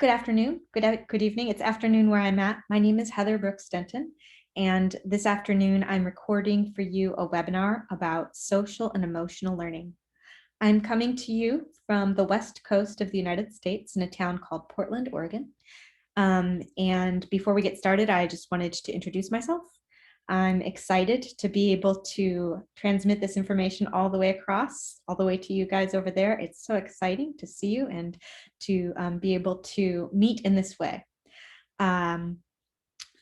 Good afternoon, good evening. It's afternoon where I'm at. My name is Heather Brooks Denton, and this afternoon I'm recording for you a webinar about social and emotional learning. I'm coming to you from the west coast of the United States in a town called Portland, Oregon. And before we get started, I just wanted to introduce myself. I'm excited to be able to transmit this information all the way across, all the way to you guys over there. It's so exciting to see you and to be able to meet in this way.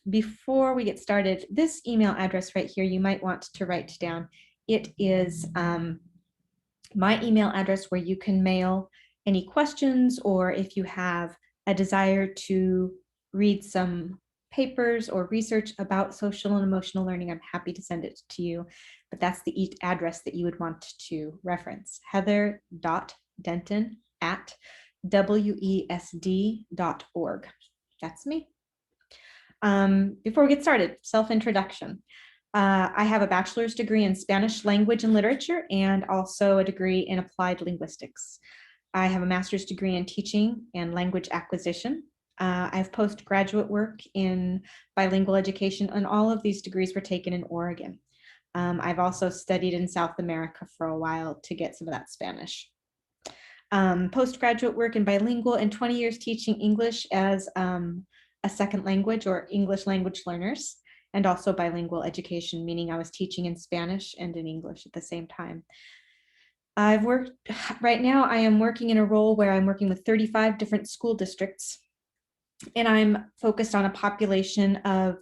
Before we get started, this email address right here, you might want to write down. It is my email address where you can mail any questions, or if you have a desire to read some papers or research about social and emotional learning, I'm happy to send it to you. But that's the address that you would want to reference, heather.denton@wesd.org. That's me. Before we get started, self-introduction. I have a bachelor's degree in Spanish language and literature and also a degree in applied linguistics. I have a master's degree in teaching and language acquisition. I have postgraduate work in bilingual education, and all of these degrees were taken in Oregon. I've also studied in South America for a while to get some of that Spanish. Postgraduate work in bilingual and 20 years teaching English as a second language or English language learners, and also bilingual education, meaning I was teaching in Spanish and in English at the same time. Right now I am working in a role where I'm working with 35 different school districts, and I'm focused on a population of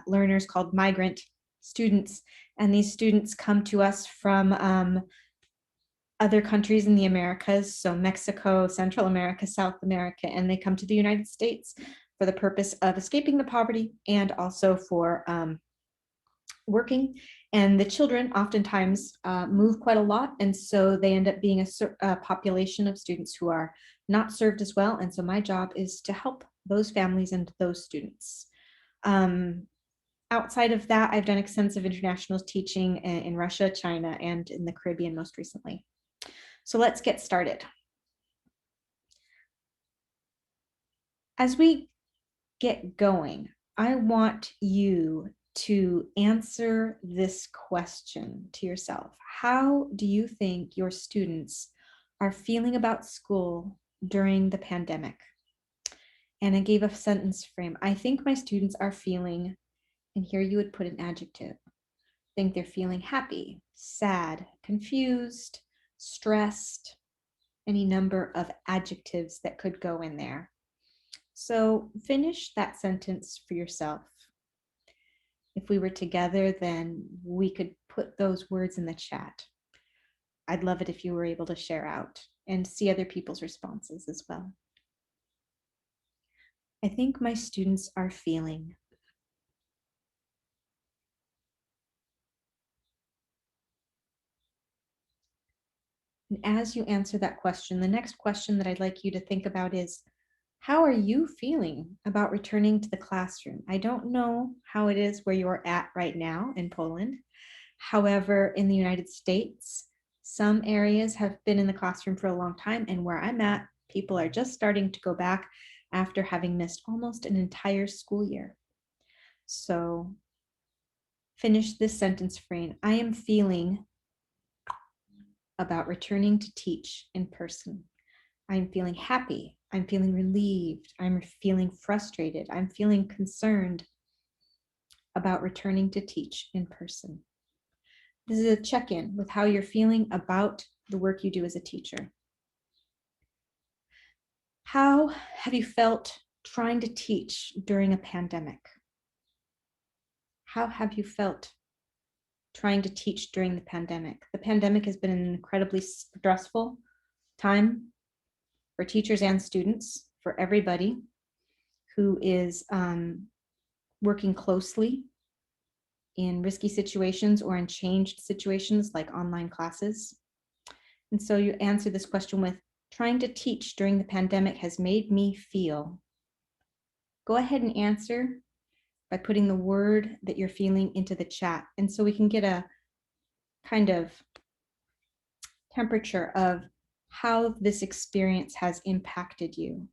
learners called migrant students. And these students come to us from other countries in the Americas, so Mexico, Central America, South America, and they come to the United States for the purpose of escaping the poverty and also for working. And the children oftentimes move quite a lot, and so they end up being a population of students who are not served as well. And so my job is to help those families and those students. Outside of that, I've done extensive international teaching in Russia, China, and in the Caribbean most recently. So let's get started. As we get going, I want you to answer this question to yourself. How do you think your students are feeling about school during the pandemic? And I gave a sentence frame. I think my students are feeling, and here you would put an adjective. I think they're feeling happy, sad, confused, stressed, any number of adjectives that could go in there. So finish that sentence for yourself. If we were together, then we could put those words in the chat. I'd love it if you were able to share out and see other people's responses as well. I think my students are feeling. And as you answer that question, the next question that I'd like you to think about is, how are you feeling about returning to the classroom? I don't know how it is where you're at right now in Poland. However, in the United States, some areas have been in the classroom for a long time, and where I'm at, people are just starting to go back after having missed almost an entire school year. So finish this sentence frame. I am feeling about returning to teach in person. I'm feeling happy. I'm feeling relieved. I'm feeling frustrated. I'm feeling concerned about returning to teach in person. This is a check-in with how you're feeling about the work you do as a teacher. How have you felt trying to teach during a pandemic? How have you felt trying to teach during the pandemic? The pandemic has been an incredibly stressful time for teachers and students, for everybody who is working closely in risky situations or in changed situations like online classes. And so you answer this question with, trying to teach during the pandemic has made me feel. Go ahead and answer by putting the word that you're feeling into the chat. And so we can get a kind of temperature of how this experience has impacted you.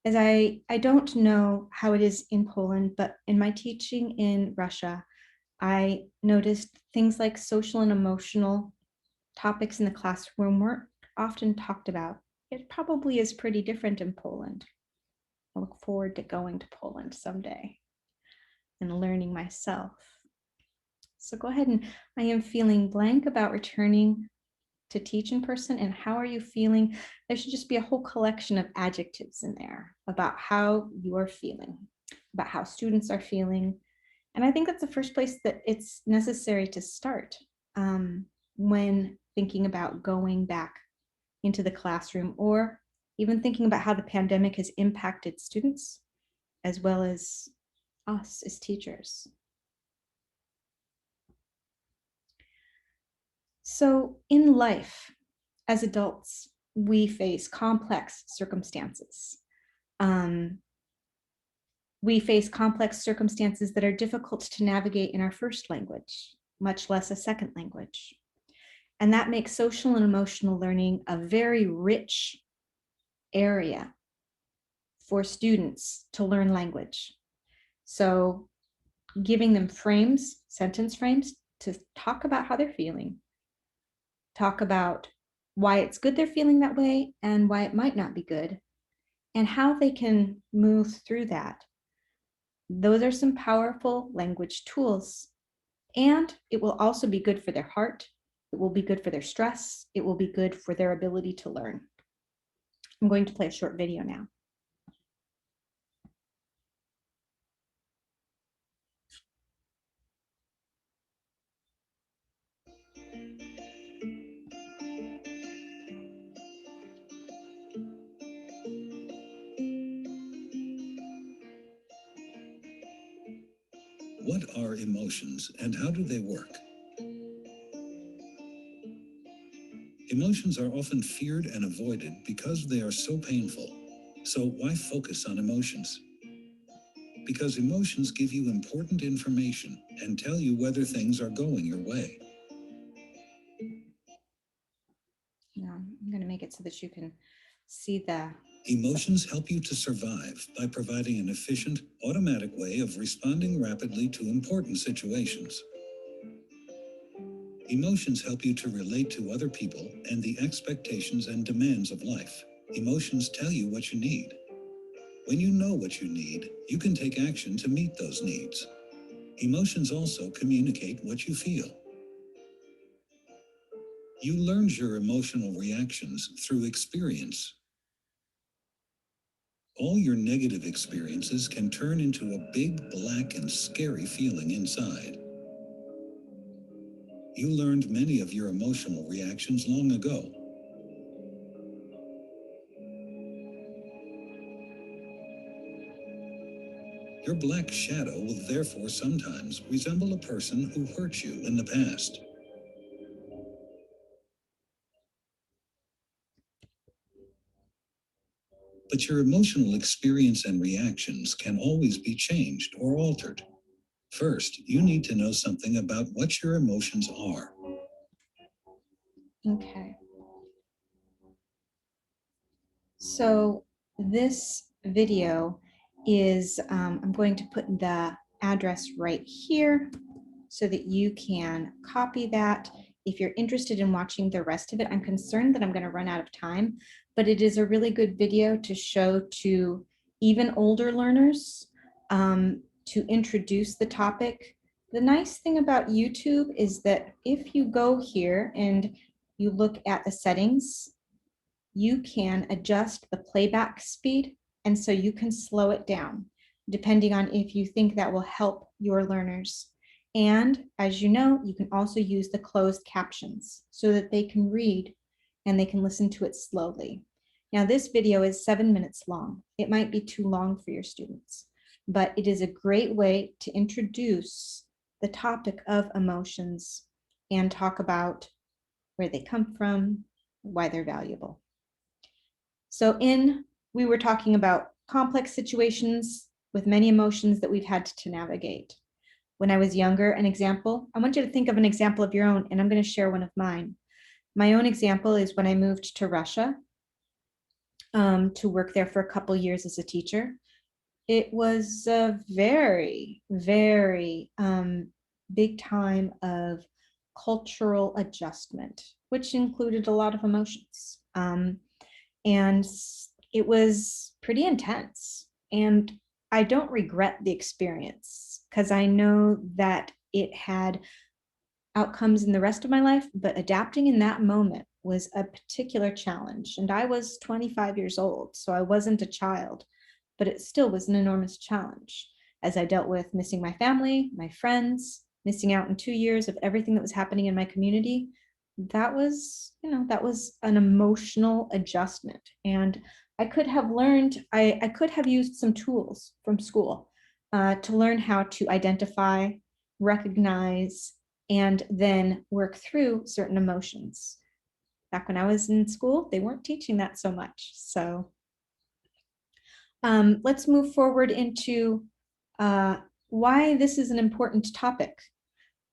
as I don't know how it is in Poland, but in my teaching in Russia, I noticed things like social and emotional topics in the classroom weren't often talked about. It probably is pretty different in Poland. I look forward to going to Poland someday and learning myself. So go ahead, and I am feeling blank about returning to teach in person. And how are you feeling? There should just be a whole collection of adjectives in there about how you're feeling, about how students are feeling. And I think that's the first place that it's necessary to start when thinking about going back into the classroom, or even thinking about how the pandemic has impacted students as well as us as teachers. So in life, as adults, we face complex circumstances. We face complex circumstances that are difficult to navigate in our first language, much less a second language. And that makes social and emotional learning a very rich area for students to learn language. So giving them frames, sentence frames, to talk about how they're feeling, talk about why it's good they're feeling that way and why it might not be good, and how they can move through that. Those are some powerful language tools. And it will also be good for their heart. It will be good for their stress. It will be good for their ability to learn. I'm going to play a short video now. What are emotions and how do they work? Emotions are often feared and avoided because they are so painful. So why focus on emotions? Because emotions give you important information and tell you whether things are going your way. Now, I'm going to make it so that you can see the... Emotions help you to survive by providing an efficient, automatic way of responding rapidly to important situations. Emotions help you to relate to other people and the expectations and demands of life. Emotions tell you what you need. When you know what you need, you can take action to meet those needs. Emotions also communicate what you feel. You learn your emotional reactions through experience. All your negative experiences can turn into a big, black, and scary feeling inside. You learned many of your emotional reactions long ago. Your black shadow will therefore sometimes resemble a person who hurt you in the past. But your emotional experience and reactions can always be changed or altered. First, you need to know something about what your emotions are. Okay. So this video is, I'm going to put the address right here so that you can copy that. If you're interested in watching the rest of it, I'm concerned that I'm going to run out of time, but it is a really good video to show to even older learners to introduce the topic. The nice thing about YouTube is that if you go here and you look at the settings, you can adjust the playback speed, and so you can slow it down depending on if you think that will help your learners. And as you know, you can also use the closed captions so that they can read and they can listen to it slowly. Now, this video is 7 minutes long. It might be too long for your students, but it is a great way to introduce the topic of emotions and talk about where they come from, why they're valuable. So we were talking about complex situations with many emotions that we've had to navigate. When I was younger, an example, I want you to think of an example of your own, and I'm going to share one of mine. My own example is when I moved to Russia. to work there for a couple years as a teacher. It was a very, very big time of cultural adjustment, which included a lot of emotions. And it was pretty intense. And I don't regret the experience because I know that it had outcomes in the rest of my life, but adapting in that moment was a particular challenge. And I was 25 years old, so I wasn't a child, but it still was an enormous challenge as I dealt with missing my family, my friends, missing out in 2 years of everything that was happening in my community. That was, that was an emotional adjustment. And I could have learned, I could have used some tools from school to learn how to identify, recognize, and then work through certain emotions. Back when I was in school, they weren't teaching that so much. So let's move forward into why this is an important topic.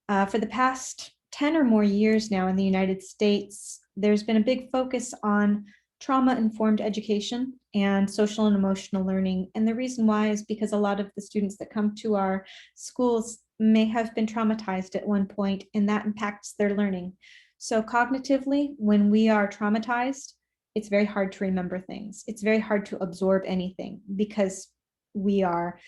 For the past 10 or more years now in the United States, there's been a big focus on trauma-informed education and social and emotional learning. And the reason why is because a lot of the students that come to our schools may have been traumatized at one point, and that impacts their learning. So cognitively, when we are traumatized, it's very hard to remember things. It's very hard to absorb anything because we are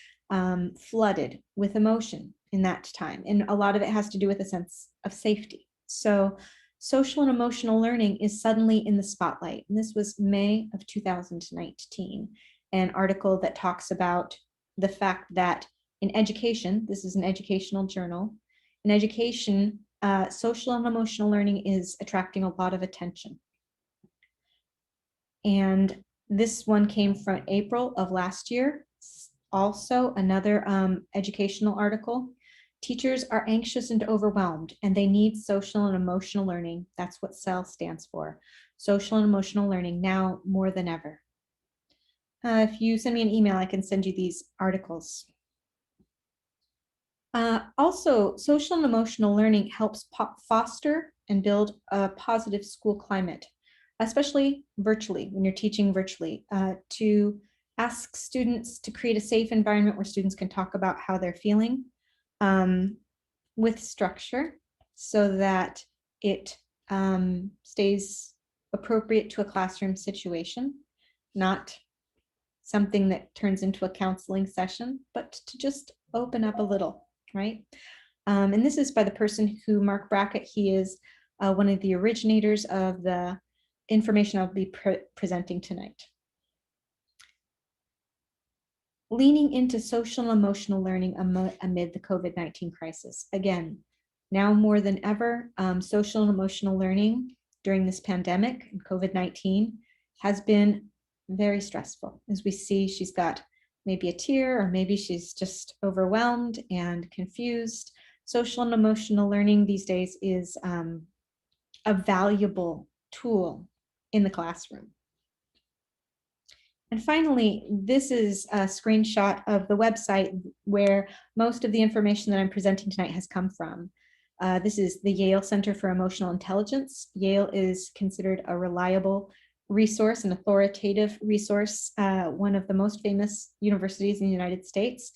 flooded with emotion in that time. And a lot of it has to do with a sense of safety. So social and emotional learning is suddenly in the spotlight. And this was May of 2019, an article that talks about the fact that in education, this is an educational journal, in education, social and emotional learning is attracting a lot of attention. And this one came from April of last year. Also, another educational article. Teachers are anxious and overwhelmed, and they need social and emotional learning. That's what SEL stands for. Social and emotional learning now more than ever. If you send me an email, I can send you these articles. Also, social and emotional learning helps foster and build a positive school climate, especially virtually, when you're teaching virtually, to ask students to create a safe environment where students can talk about how they're feeling with structure so that it stays appropriate to a classroom situation, not something that turns into a counseling session, but to just open up a little, right? And this is by the person who, Mark Brackett, he is one of the originators of the information I'll be presenting tonight. Leaning into social and emotional learning amid the COVID-19 crisis. Again, now more than ever, social and emotional learning during this pandemic and COVID-19 has been very stressful. As we see, she's got maybe a tear, or maybe she's just overwhelmed and confused. Social and emotional learning these days is a valuable tool in the classroom. And finally, this is a screenshot of the website where most of the information that I'm presenting tonight has come from. This is the Yale Center for Emotional Intelligence. Yale is considered a reliable resource, an authoritative resource, one of the most famous universities in the United States.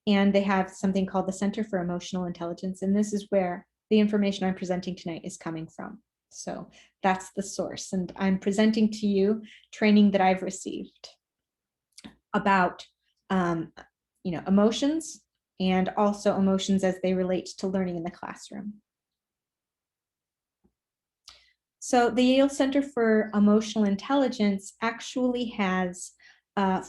And they have something called the Center for Emotional Intelligence. And this is where the information I'm presenting tonight is coming from. So that's the source. And I'm presenting to you training that I've received about emotions, and also emotions as they relate to learning in the classroom. So the Yale Center for Emotional Intelligence actually has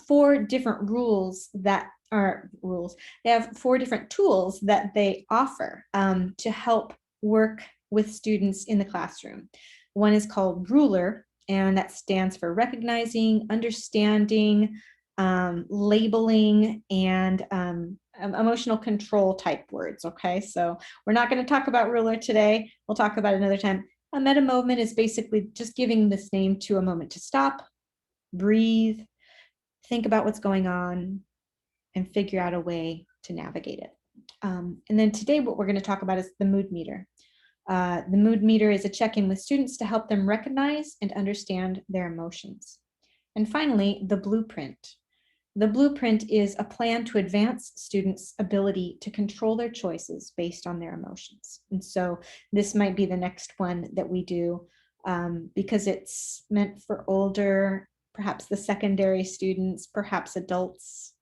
4 different rules that are rules. They have 4 different tools that they offer to help work with students in the classroom. One is called Ruler, and that stands for recognizing, understanding, labeling, and emotional control type words. Okay, so we're not going to talk about Ruler today. We'll talk about it another time. A meta moment is basically just giving this name to a moment to stop, breathe, think about what's going on, and figure out a way to navigate it. And then today what we're going to talk about is the mood meter. The mood meter is a check-in with students to help them recognize and understand their emotions. And finally, the blueprint. The blueprint is a plan to advance students' ability to control their choices based on their emotions. And so this might be the next one that we do because it's meant for older, perhaps the secondary students, perhaps adults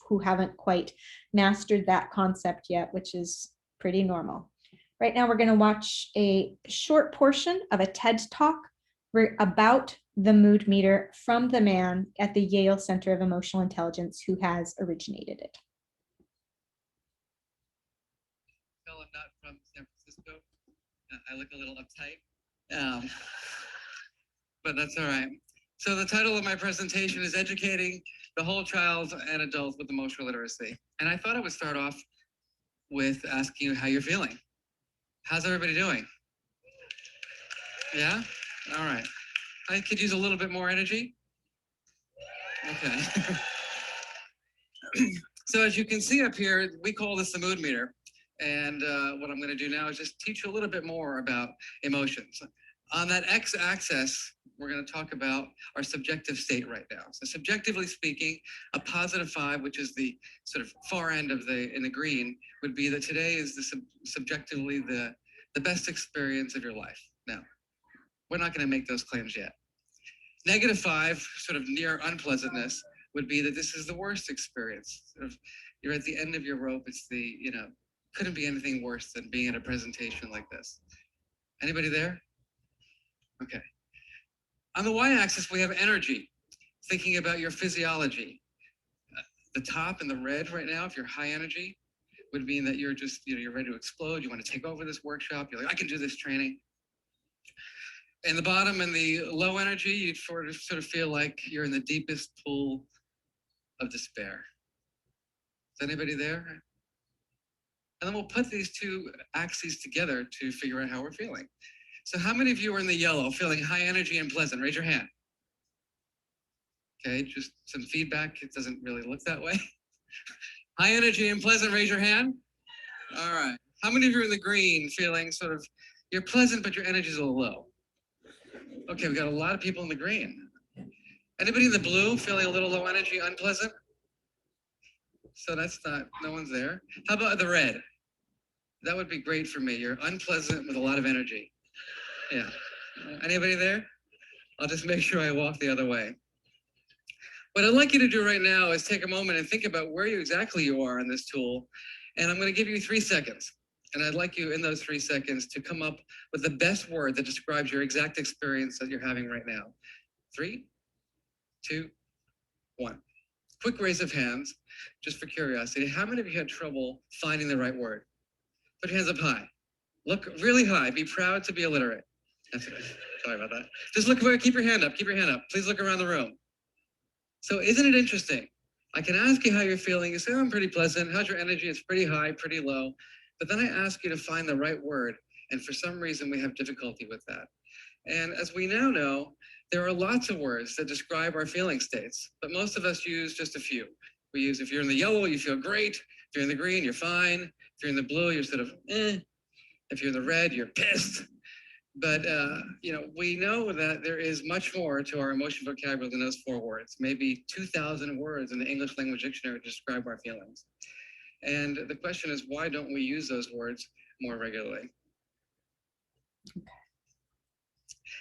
who haven't quite mastered that concept yet, which is pretty normal. Right now, we're going to watch a short portion of a TED Talk about the mood meter from the man at the Yale Center of Emotional Intelligence who has originated it. Well, I'm not from San Francisco. I look a little uptight, but that's all right. So the title of my presentation is Educating the Whole Child and Adult with Emotional Literacy. And I thought I would start off with asking you how you're feeling. How's everybody doing? Yeah? All right. I could use a little bit more energy. Okay. So as you can see up here, we call this the mood meter. And what I'm going to do now is just teach you a little bit more about emotions. On that x-axis, we're going to talk about our subjective state right now. So subjectively speaking, a positive 5, which is the sort of far end of in the green, would be that today is subjectively the best experience of your life. Now, we're not going to make those claims yet. Negative 5, sort of near unpleasantness, would be that this is the worst experience. Sort of, you're at the end of your rope. It's couldn't be anything worse than being at a presentation like this. Anybody there? Okay. On the y-axis, we have energy, thinking about your physiology. The top in the red right now, if you're high energy, would mean that you're just, you're ready to explode. You want to take over this workshop. You're like, I can do this training. In the bottom, in the low energy, you sort of feel like you're in the deepest pool of despair. Is anybody there? And then we'll put these two axes together to figure out how we're feeling. So how many of you are in the yellow, feeling high energy and pleasant? Raise your hand. Okay, just some feedback. It doesn't really look that way. High energy and pleasant, raise your hand. All right. How many of you are in the green, feeling sort of, you're pleasant, but your energy's a little low? Okay, we got a lot of people in the green. Anybody in the blue, feeling a little low energy, unpleasant? So that's not, no one's there. How about the red? That would be great for me. You're unpleasant with a lot of energy. Yeah. Anybody there? I'll just make sure I walk the other way. What I'd like you to do right now is take a moment and think about where exactly you are on this tool. And I'm going to give you 3 seconds. And I'd like you in those 3 seconds to come up with the best word that describes your exact experience that you're having right now. 3, 2, 1. Quick raise of hands, just for curiosity. How many of you had trouble finding the right word? Put your hands up high. Look really high. Be proud to be illiterate. That's okay. Sorry about that. Just look where, keep your hand up. Keep your hand up. Please look around the room. So isn't it interesting? I can ask you how you're feeling. You say, oh, I'm pretty pleasant. How's your energy? It's pretty high, pretty low. But then I ask you to find the right word. And for some reason, we have difficulty with that. And as we now know, there are lots of words that describe our feeling states, but most of us use just a few. We use, if you're in the yellow, you feel great. If you're in the green, you're fine. If you're in the blue, you're sort of, eh. If you're in the red, you're pissed. But, we know that there is much more to our emotion vocabulary than those 4 words, maybe 2,000 words in the English language dictionary to describe our feelings. And the question is, why don't we use those words more regularly? Okay.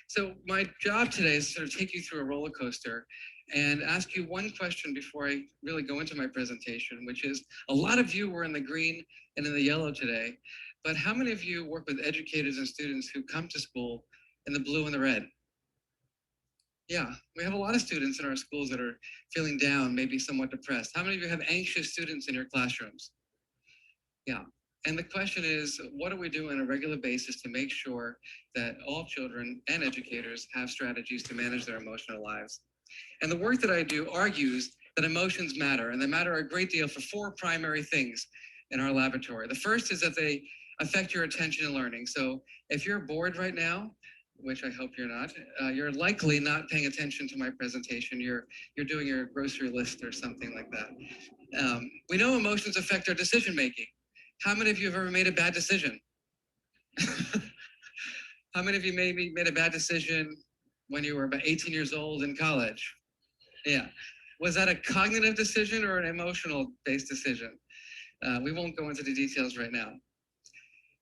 So my job today is to sort of take you through a roller coaster and ask you one question before I really go into my presentation, which is, a lot of you were in the green and in the yellow today, but how many of you work with educators and students who come to school in the blue and the red? Yeah, we have a lot of students in our schools that are feeling down, maybe somewhat depressed. How many of you have anxious students in your classrooms? Yeah. And the question is, what do we do on a regular basis to make sure that all children and educators have strategies to manage their emotional lives? And the work that I do argues that emotions matter, and they matter a great deal for 4 primary things in our laboratory. The first is that they affect your attention and learning. So if you're bored right now, which I hope you're not, you're likely not paying attention to my presentation. You're doing your grocery list or something like that. We know emotions affect our decision making. How many of you have ever made a bad decision? How many of you maybe made a bad decision when you were about 18 years old in college? Yeah. Was that a cognitive decision or an emotional based decision? We won't go into the details right now.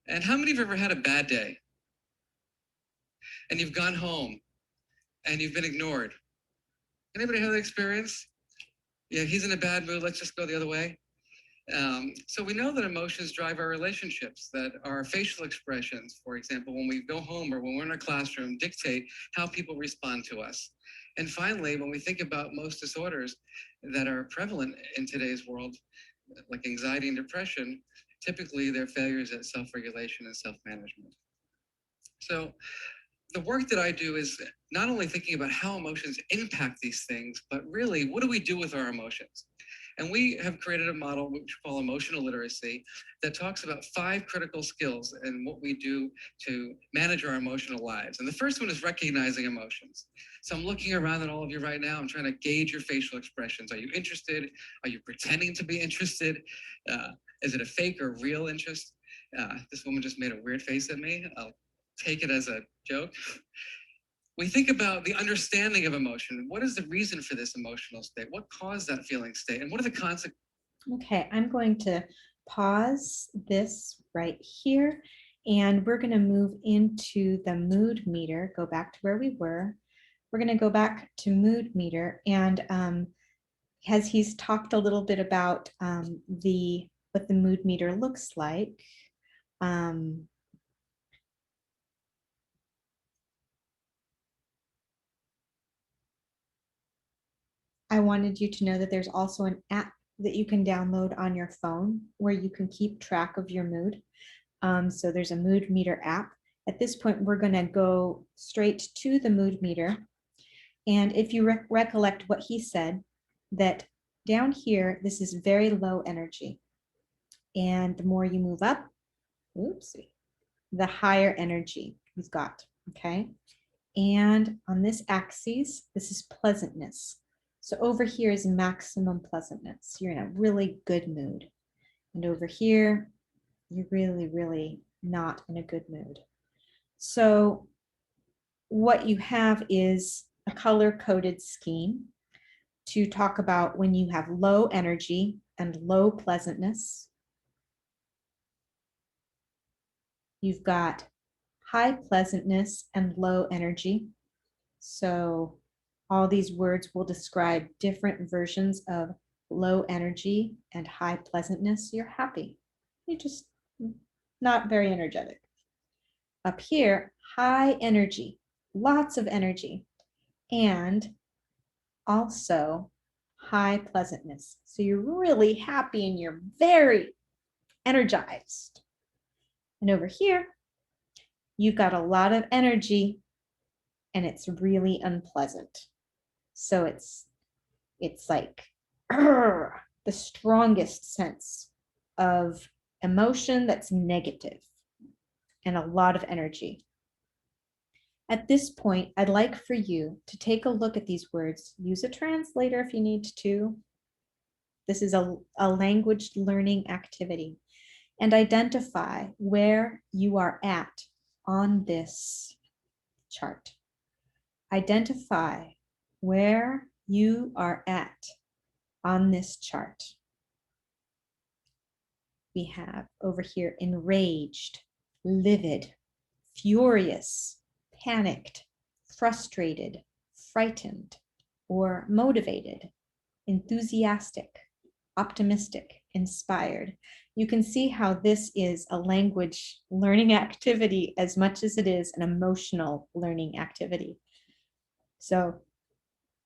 And how many of you have ever had a bad day and you've gone home and you've been ignored? Anybody have that experience? Yeah, he's in a bad mood. Let's just go the other way. So we know that emotions drive our relationships, that our facial expressions, for example, when we go home or when we're in a classroom, dictate how people respond to us. And finally, when we think about most disorders that are prevalent in today's world, like anxiety and depression, typically they're failures at self-regulation and self-management. So the work that I do is not only thinking about how emotions impact these things, but really, what do we do with our emotions? And we have created a model which we call emotional literacy that talks about 5 critical skills and what we do to manage our emotional lives. And the first one is recognizing emotions. So I'm looking around at all of you right now. I'm trying to gauge your facial expressions. Are you interested? Are you pretending to be interested? Is it a fake or real interest? This woman just made a weird face at me. I'll take it as a joke. We think about the understanding of emotion. What is the reason for this emotional state? What caused that feeling state? And what are the consequences? Okay, I'm going to pause this right here, and we're going to move into the mood meter, go back to where we were. We're going to go back to mood meter, and as he's talked a little bit about what the mood meter looks like, I wanted you to know that there's also an app that you can download on your phone where you can keep track of your mood. So there's a mood meter app. At this point, we're going to go straight to the mood meter. And if you recollect what he said, that down here, this is very low energy. And the more you move up, oopsie, the higher energy he's got, okay? And on this axis, this is pleasantness. So over here is maximum pleasantness. You're in a really good mood. And over here, you're really, really not in a good mood. So what you have is a color-coded scheme to talk about when you have low energy and low pleasantness. You've got high pleasantness and low energy. So all these words will describe different versions of low energy and high pleasantness. You're happy. You're just not very energetic. Up here, high energy, lots of energy, and also high pleasantness. So you're really happy and you're very energized. And over here, you've got a lot of energy and it's really unpleasant. So it's like the strongest sense of emotion that's negative and a lot of energy. At this point, I'd like for you to take a look at these words. Use a translator if you need to. This is a language learning activity. And identify where you are at on this chart. Identify where you are at on this chart. We have over here enraged, livid, furious, panicked, frustrated, frightened, or motivated, enthusiastic, optimistic, inspired. You can see how this is a language learning activity as much as it is an emotional learning activity. So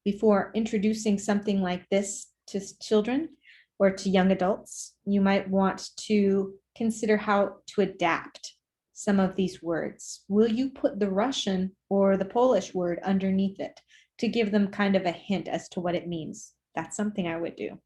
before introducing something like this to children or to young adults, you might want to consider how to adapt some of these words. Will you put the Russian or the Polish word underneath it to give them kind of a hint as to what it means? That's something I would do.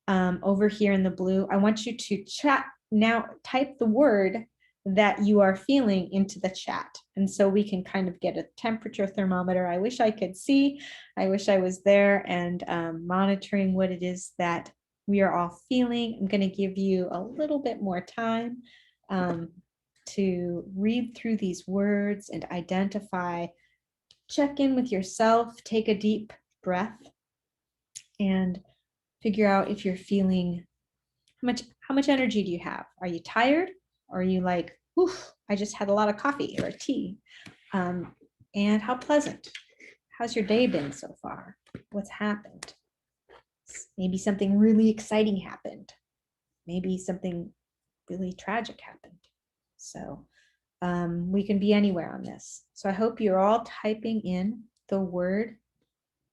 Over here in the blue, I want you to chat now, type the word that you are feeling into the chat. And so we can kind of get a temperature thermometer. I wish I could see, I wish I was there and monitoring what it is that we are all feeling. I'm going to give you a little bit more time to read through these words and identify, check in with yourself, take a deep breath. and figure out if you're feeling how much energy do you have? Are you tired? Or are you like, oof, I just had a lot of coffee or tea? And how pleasant? How's your day been so far? What's happened? Maybe something really exciting happened. Maybe something really tragic happened. So we can be anywhere on this. So I hope you're all typing in the word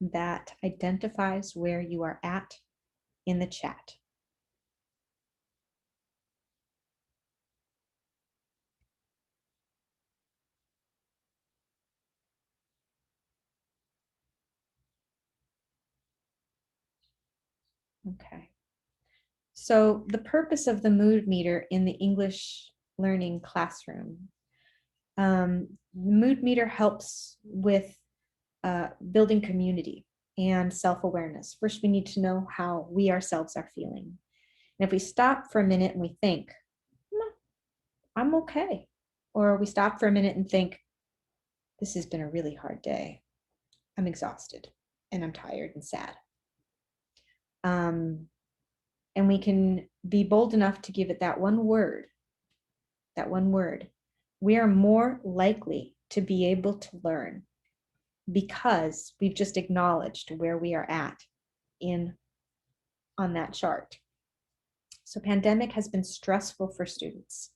that identifies where you are at in the chat. Okay. So the purpose of the mood meter in the English learning classroom, mood meter helps with building community and self-awareness. First, we need to know how we ourselves are feeling. And if we stop for a minute and we think, no, I'm okay. Or we stop for a minute and think, this has been a really hard day. I'm exhausted and I'm tired and sad. And we can be bold enough to give it that one word, we are more likely to be able to learn because we've just acknowledged where we are at on that chart. So pandemic has been stressful for students.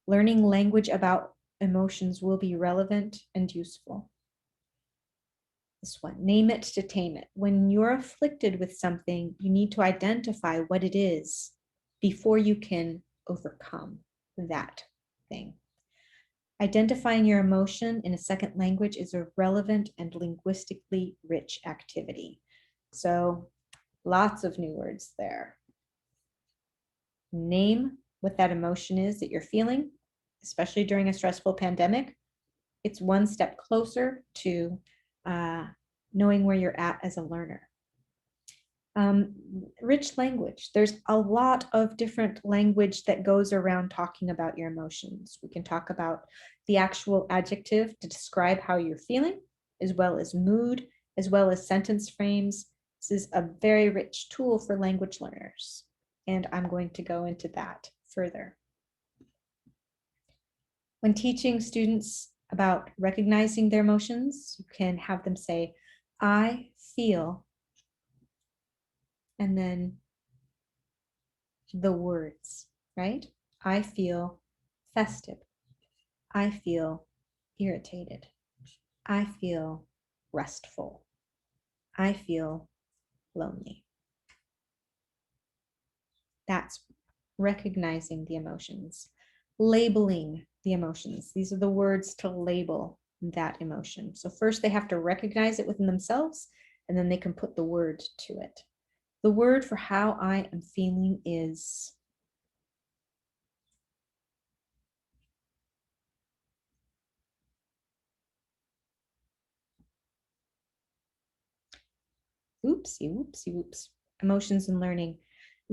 Learning language about emotions will be relevant and useful. This one, name it to tame it. When you're afflicted with something, you need to identify what it is before you can overcome that thing. Identifying your emotion in a second language is a relevant and linguistically rich activity. So lots of new words there. Name what that emotion is that you're feeling, especially during a stressful pandemic. It's one step closer to knowing where you're at as a learner. Rich language. There's a lot of different language that goes around talking about your emotions. We can talk about the actual adjective to describe how you're feeling, as well as mood, as well as sentence frames. This is a very rich tool for language learners, and I'm going to go into that further. When teaching students about recognizing their emotions, you can have them say, I feel, and then the words, right? I feel festive. I feel irritated. I feel restful. I feel lonely. That's recognizing the emotions, labeling the emotions. These are the words to label that emotion. So first they have to recognize it within themselves, and then they can put the word to it. The word for how I am feeling is oops. Emotions and learning.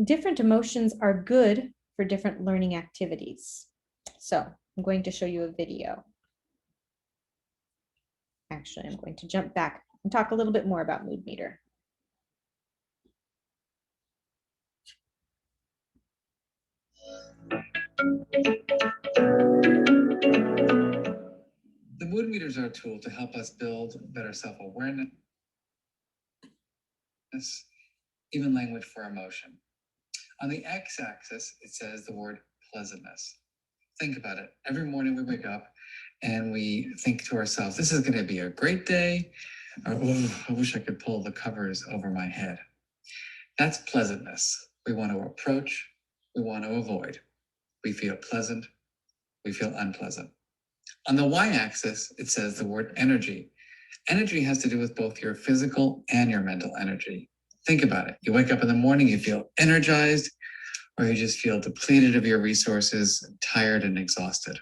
Different emotions are good for different learning activities. So I'm going to show you a video. Actually, I'm going to jump back and talk a little bit more about mood meter. The mood meters are a tool to help us build better self-awareness, even language for emotion. On the x-axis, it says the word pleasantness. Think about it. Every morning we wake up and we think to ourselves, this is going to be a great day, or oh, I wish I could pull the covers over my head. That's pleasantness. We want to approach, we want to avoid. We feel pleasant, we feel unpleasant. On the y-axis, it says the word energy. Energy has to do with both your physical and your mental energy. Think about it. You wake up in the morning, you feel energized, or you just feel depleted of your resources, tired and exhausted.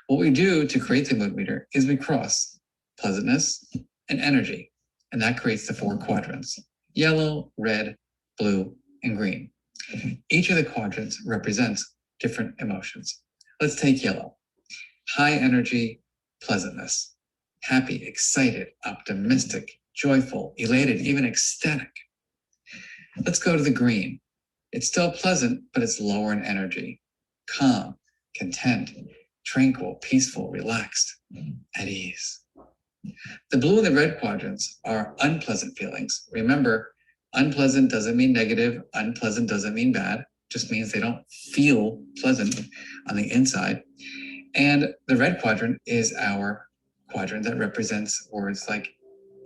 What we do to create the mood meter is we cross pleasantness and energy, and that creates the 4 quadrants: yellow, red, blue, and green. Each of the quadrants represents different emotions. Let's take yellow. High energy, pleasantness. Happy, excited, optimistic, joyful, elated, even ecstatic. Let's go to the green. It's still pleasant, but it's lower in energy. Calm, content, tranquil, peaceful, relaxed, at ease. The blue and the red quadrants are unpleasant feelings. Remember, unpleasant doesn't mean negative. Unpleasant doesn't mean bad. Just means they don't feel pleasant on the inside. And the red quadrant is our quadrant that represents words like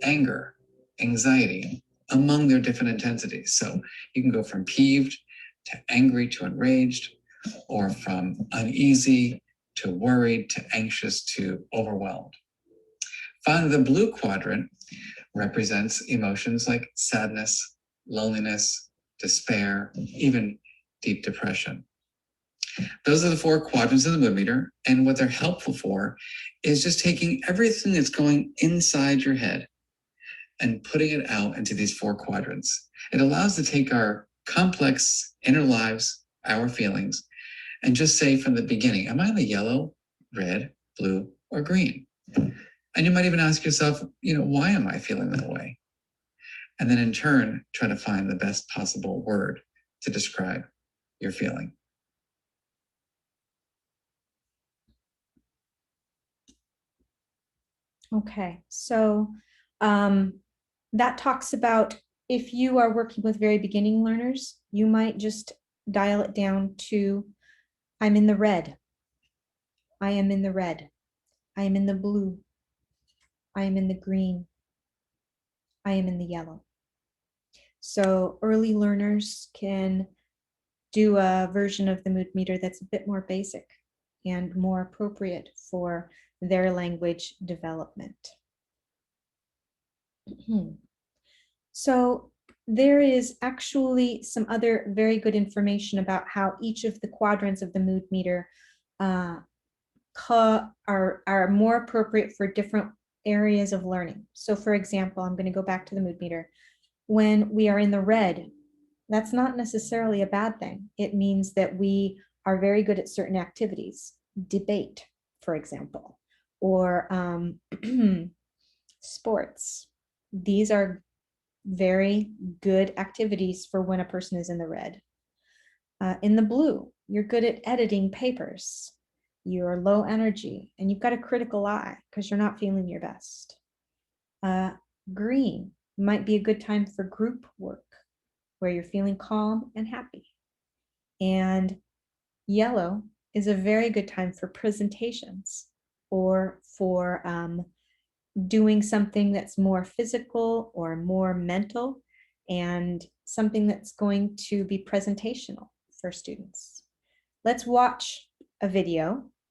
anger, anxiety, among their different intensities. So you can go from peeved to angry to enraged, or from uneasy to worried to anxious to overwhelmed. Finally, the blue quadrant represents emotions like sadness, loneliness, despair, even deep depression. Those are the four quadrants of the mood meter, and what they're helpful for is just taking everything that's going inside your head and putting it out into these four quadrants. It allows to take our complex inner lives, our feelings, and just say from the beginning, am I in the yellow, red, blue, or green? And you might even ask yourself, why am I feeling that way? And then in turn, try to find the best possible word to describe your feeling. Okay, so that talks about if you are working with very beginning learners, you might just dial it down to, I'm in the red. I am in the red. I am in the blue. I am in the green. I am in the yellow. So early learners can do a version of the mood meter that's a bit more basic and more appropriate for their language development. So there is actually some other very good information about how each of the quadrants of the mood meter are more appropriate for different areas of learning. So for example, I'm going to go back to the mood meter. When we are in the red, that's not necessarily a bad thing. It means that we are very good at certain activities, debate, for example, or sports. These are very good activities for when a person is in the red. In the blue, you're good at editing papers. You're low energy and you've got a critical eye because you're not feeling your best. Green might be a good time for group work where you're feeling calm and happy. And yellow is a very good time for presentations or for doing something that's more physical or more mental and something that's going to be presentational for students. Let's watch a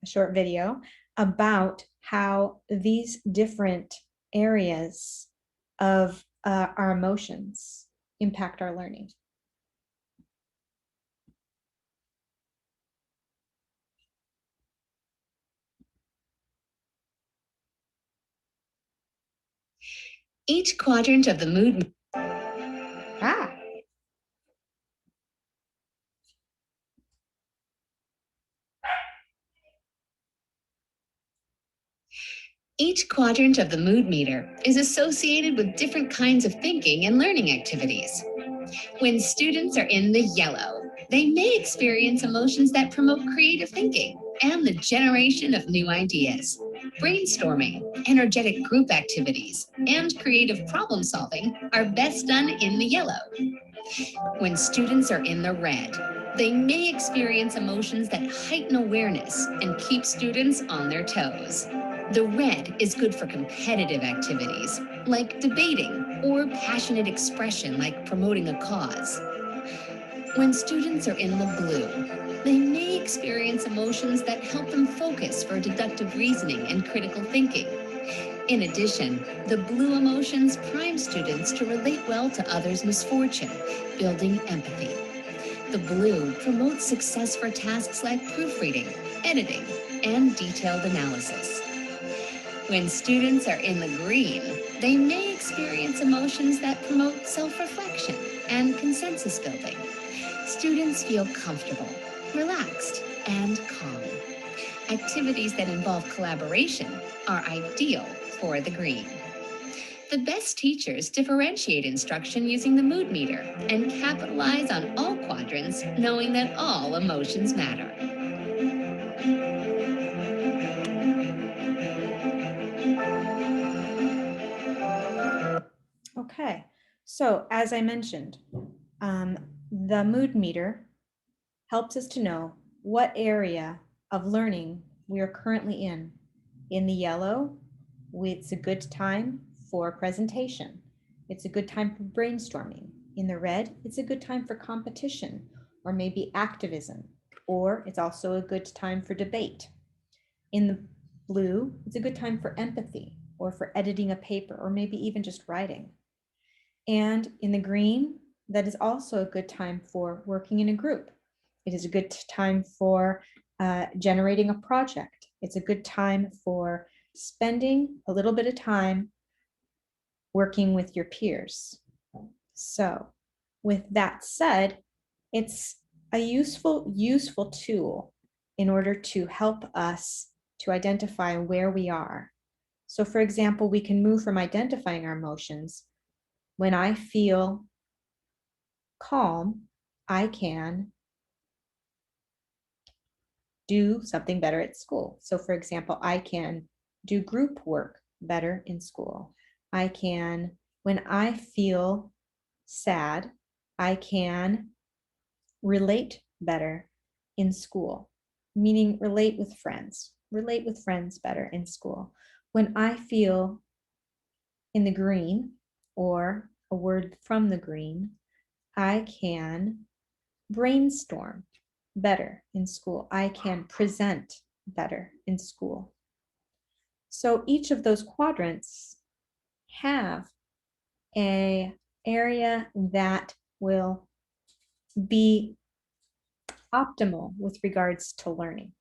short video about how these different areas of our emotions impact our learning. Each quadrant of the mood. Each quadrant of the mood meter is associated with different kinds of thinking and learning activities. When students are in the yellow, they may experience emotions that promote creative thinking and the generation of new ideas. Brainstorming, energetic group activities, and creative problem solving are best done in the yellow. When students are in the red, they may experience emotions that heighten awareness and keep students on their toes. The red is good for competitive activities, like debating, or passionate expression, like promoting a cause. When students are in the blue, they may experience emotions that help them focus for deductive reasoning and critical thinking. In addition, the blue emotions prime students to relate well to others' misfortune, building empathy. The blue promotes success for tasks like proofreading, editing, and detailed analysis. When students are in the green, they may experience emotions that promote self-reflection and consensus building. Students feel comfortable, relaxed, and calm. Activities that involve collaboration are ideal for the green. The best teachers differentiate instruction using the mood meter and capitalize on all quadrants, knowing that all emotions matter. Okay, so as I mentioned, the mood meter helps us to know what area of learning we are currently in. In the yellow, it's a good time for presentation. It's a good time for brainstorming. In the red, it's a good time for competition or maybe activism, or it's also a good time for debate. In the blue, it's a good time for empathy or for editing a paper or maybe even just writing. And in the green, that is also a good time for working in a group. It is a good time for generating a project. It's a good time for spending a little bit of time working with your peers. So with that said, it's a useful tool in order to help us to identify where we are. So for example, we can move from identifying our emotions. When I feel calm, I can do something better at school. So for example, I can do group work better in school. I can, when I feel sad, I can relate better in school, meaning relate with friends better in school. When I feel in the green or a word from the green, I can brainstorm better in school. I can present better in school. So each of those quadrants have an area that will be optimal with regards to learning.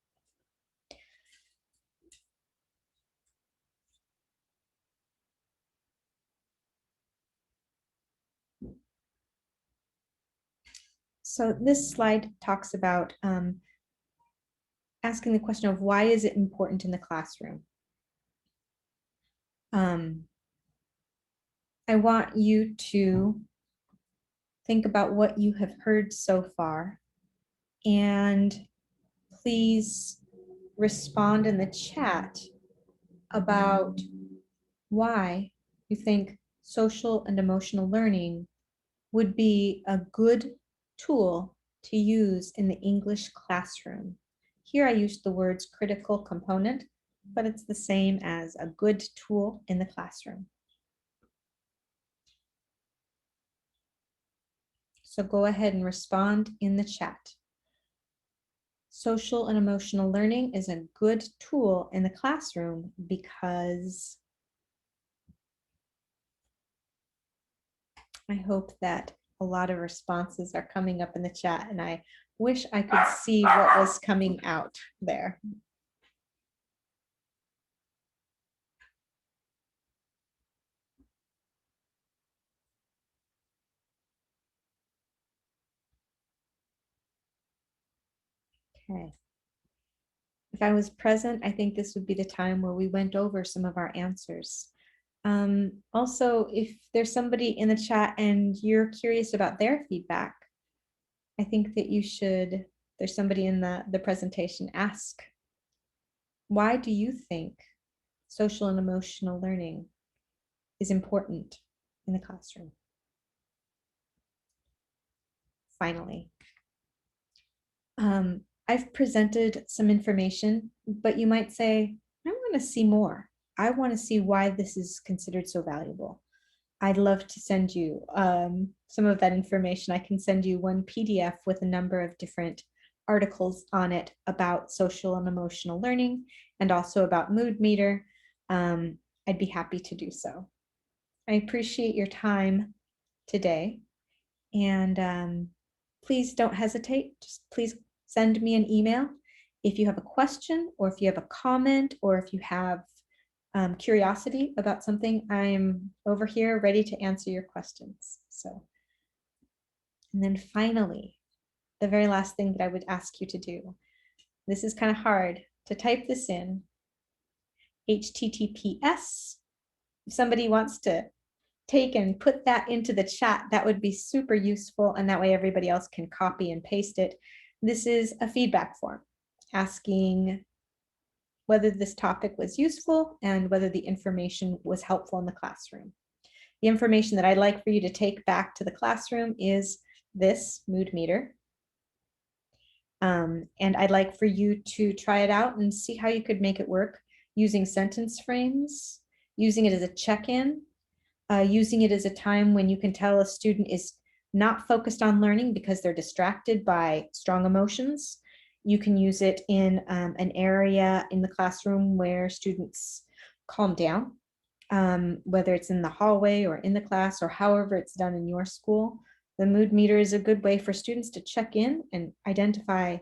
So this slide talks about asking the question of why is it important in the classroom? I want you to think about what you have heard so far and please respond in the chat about why you think social and emotional learning would be a good tool to use in the English classroom. Here I use the words critical component, but it's the same as a good tool in the classroom. So go ahead and respond in the chat. Social and emotional learning is a good tool in the classroom because I hope that a lot of responses are coming up in the chat, and I wish I could see what was coming out there. Okay. If I was present, I think this would be the time where we went over some of our answers. Also, if there's somebody in the chat and you're curious about their feedback, I think that you should, there's somebody in the presentation, ask, why do you think social and emotional learning is important in the classroom? Finally, I've presented some information, but you might say, I want to see more. I want to see why this is considered so valuable. I'd love to send you some of that information. I can send you one PDF with a number of different articles on it about social and emotional learning and also about mood meter. I'd be happy to do so. I appreciate your time today, and please don't hesitate. Just please send me an email if you have a question or if you have a comment or if you have curiosity about something. I'm over here ready to answer your questions. So, and then finally, the very last thing that I would ask you to do, this is kind of hard to type this in, HTTPS. If somebody wants to take and put that into the chat, that would be super useful. And that way everybody else can copy and paste it. This is a feedback form asking whether this topic was useful and whether the information was helpful in the classroom. The information that I'd like for you to take back to the classroom is this mood meter. And I'd like for you to try it out and see how you could make it work using sentence frames, using it as a check-in, using it as a time when you can tell a student is not focused on learning because they're distracted by strong emotions. You can use it in an area in the classroom where students calm down, whether it's in the hallway or in the class or however it's done in your school. The mood meter is a good way for students to check in and identify,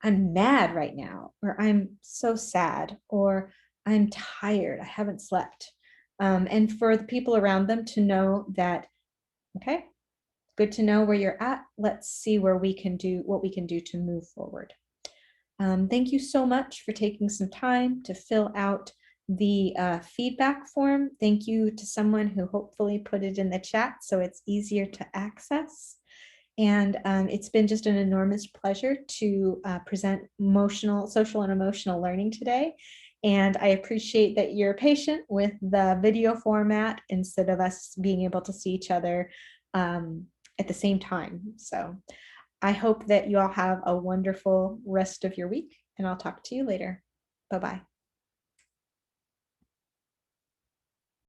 I'm mad right now, or I'm so sad, or I'm tired, I haven't slept. And for the people around them to know that, okay, good to know where you're at. Let's see where we can do what we can do to move forward. Thank you so much for taking some time to fill out the feedback form. Thank you to someone who hopefully put it in the chat so it's easier to access. And it's been just an enormous pleasure to present social and emotional learning today. And I appreciate that you're patient with the video format instead of us being able to see each other at the same time. So I hope that you all have a wonderful rest of your week, and I'll talk to you later. Bye-bye.